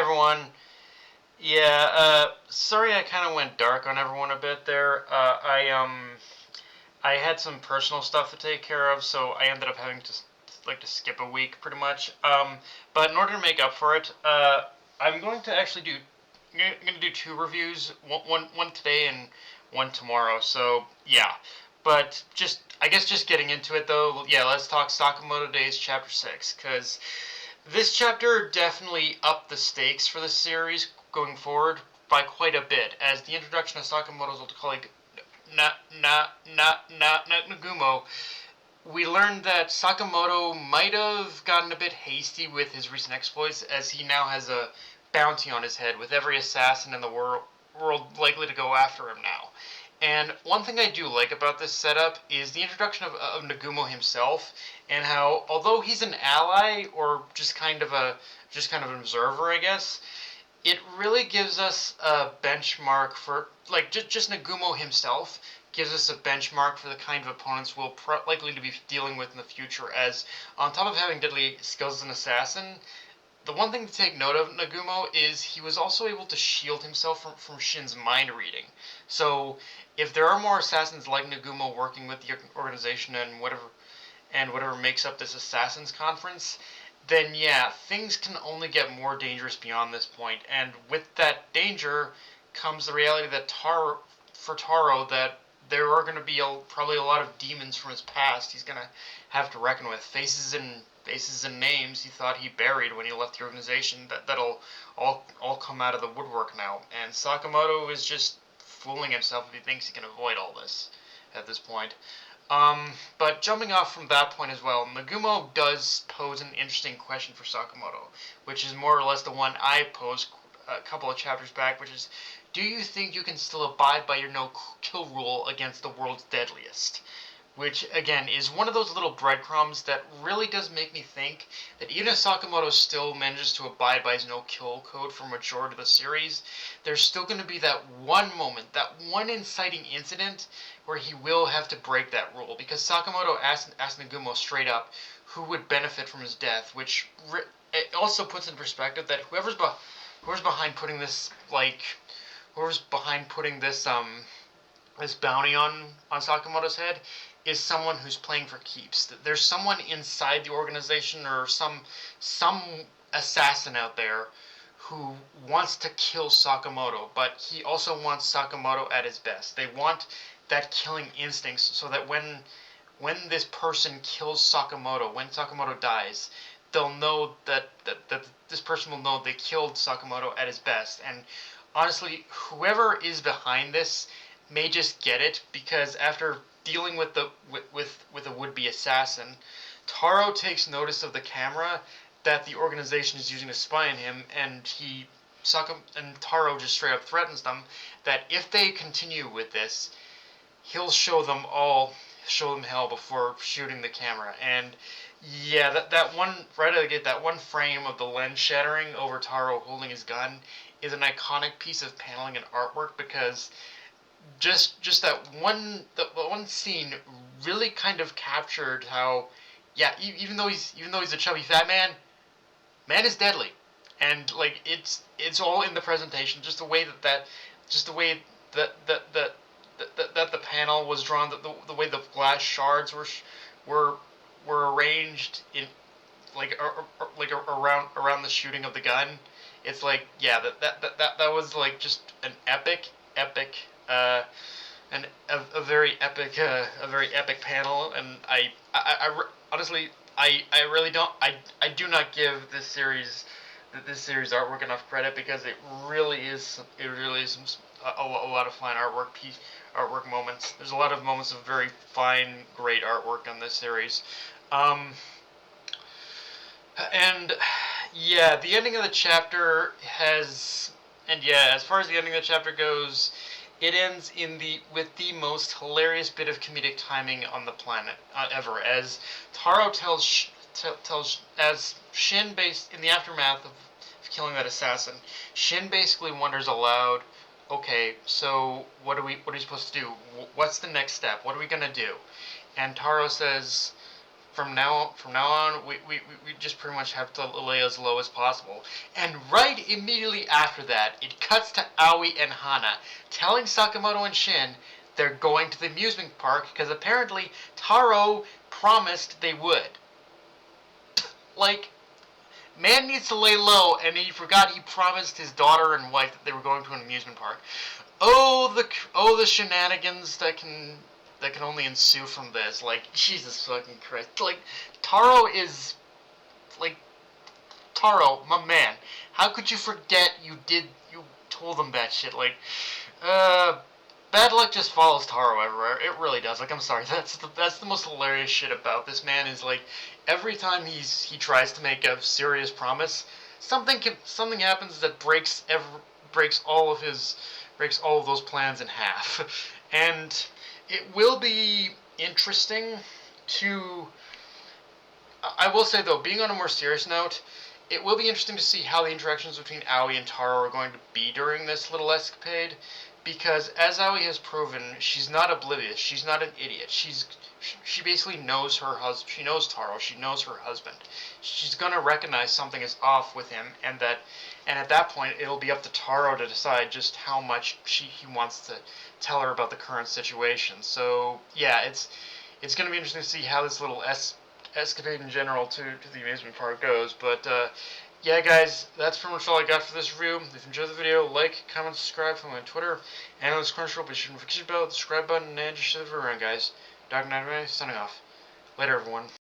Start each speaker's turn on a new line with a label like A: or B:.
A: everyone. Sorry I kind of went dark on everyone a bit there. I had some personal stuff to take care of, so I ended up having to skip a week pretty much. But in order to make up for it, I'm going to actually do I'm going to do two reviews, one today and one tomorrow. So yeah, but just getting into it though. Yeah, let's talk Sakamoto Days Chapter 6, because this chapter definitely upped the stakes for the series going forward by quite a bit, as the introduction of Sakamoto's old colleague Nagumo, we learned that Sakamoto might have gotten a bit hasty with his recent exploits, as he now has a bounty on his head, with every assassin in the world likely to go after him now. And one thing I do like about this setup is the introduction of Nagumo himself, and how, although he's an ally or just kind of an observer, I guess, it really gives us a benchmark for, like, just Nagumo himself gives us a benchmark for the kind of opponents we'll likely to be dealing with in the future, as on top of having deadly skills as an assassin, the one thing to take note of Nagumo is he was also able to shield himself from Shin's mind reading. So if there are more assassins like Nagumo working with the organization and whatever makes up this assassins conference, then yeah, things can only get more dangerous beyond this point. And with that danger comes the reality that Taro, that there are going to be probably a lot of demons from his past he's going to have to reckon with, faces and names he thought he buried when he left the organization that'll all come out of the woodwork now. And Sakamoto is just fooling himself if he thinks he can avoid all this at this point. But jumping off from that point as well, Nagumo does pose an interesting question for Sakamoto, which is more or less the one I posed a couple of chapters back, which is, do you think you can still abide by your no-kill rule against the world's deadliest? Which, again, is one of those little breadcrumbs that really does make me think that even if Sakamoto still manages to abide by his no-kill code for a majority of the series, there's still going to be that one moment, that one inciting incident where he will have to break that rule, because Sakamoto asked Nagumo straight up who would benefit from his death, which it also puts in perspective that whoever's behind putting this, this bounty on Sakamoto's head is someone who's playing for keeps. There's someone inside the organization, or some assassin out there who wants to kill Sakamoto, but he also wants Sakamoto at his best. They want that killing instinct, so that when this person kills Sakamoto, when Sakamoto dies, they'll know that this person will know they killed Sakamoto at his best. And honestly, whoever is behind this may just get it, because after dealing with a would-be assassin, Taro takes notice of the camera that the organization is using to spy on him, and Taro just straight up threatens them that if they continue with this, he'll show them hell before shooting the camera. And yeah, that one right out of the gate, that one frame of the lens shattering over Taro holding his gun is an iconic piece of paneling and artwork, because just that one scene really kind of captured how, yeah, even though he's a chubby fat man is deadly. And like, it's all in the presentation, just the way that the panel was drawn, the way the glass shards were arranged in, around the shooting of the gun. It's like, yeah, that was like just an a very epic panel. And honestly, I really don't, I do not give this series artwork enough credit, because it really is a lot of fine artwork moments. There's a lot of moments of very fine, great artwork on this series. And yeah, the ending of the chapter as far as the ending of the chapter goes, it ends with the most hilarious bit of comedic timing on the planet ever, as Taro tells as Shin, based in the aftermath of killing that assassin, Shin basically wonders aloud, okay, so what are we supposed to do? What's the next step? What are we gonna do? And Taro says, from now on, we just pretty much have to lay as low as possible. And right immediately after that, it cuts to Aoi and Hana telling Sakamoto and Shin they're going to the amusement park because apparently Taro promised they would. Like, man needs to lay low, and he forgot he promised his daughter and wife that they were going to an amusement park. Oh the shenanigans that can only ensue from this. Like, Jesus fucking Christ. Like, Taro is like Taro, my man. How could you forget you told them that shit? Like, uh bad luck just follows Taro everywhere. It really does. Like, I'm sorry. That's the most hilarious shit about this man is like every time he tries to make a serious promise, something happens that breaks breaks all of those plans in half. And it will be interesting to I will say though, being on a more serious note, it will be interesting to see how the interactions between Aoi and Taro are going to be during this little escapade, because as Aoi has proven, she's not oblivious. She's not an idiot. She basically knows her husband. She knows Taro. She knows her husband. She's gonna recognize something is off with him, and at that point, it'll be up to Taro to decide just how much he wants to tell her about the current situation. So yeah, it's gonna be interesting to see how this little escapade in general to the amusement park goes. But yeah, guys, that's pretty much all I got for this review. If you enjoyed the video, like, comment, subscribe, follow me on Twitter, and on this commercial, be sure to notification bell, the subscribe button, and just share the video around, guys. Dark Knight Ray, signing off. Later, everyone.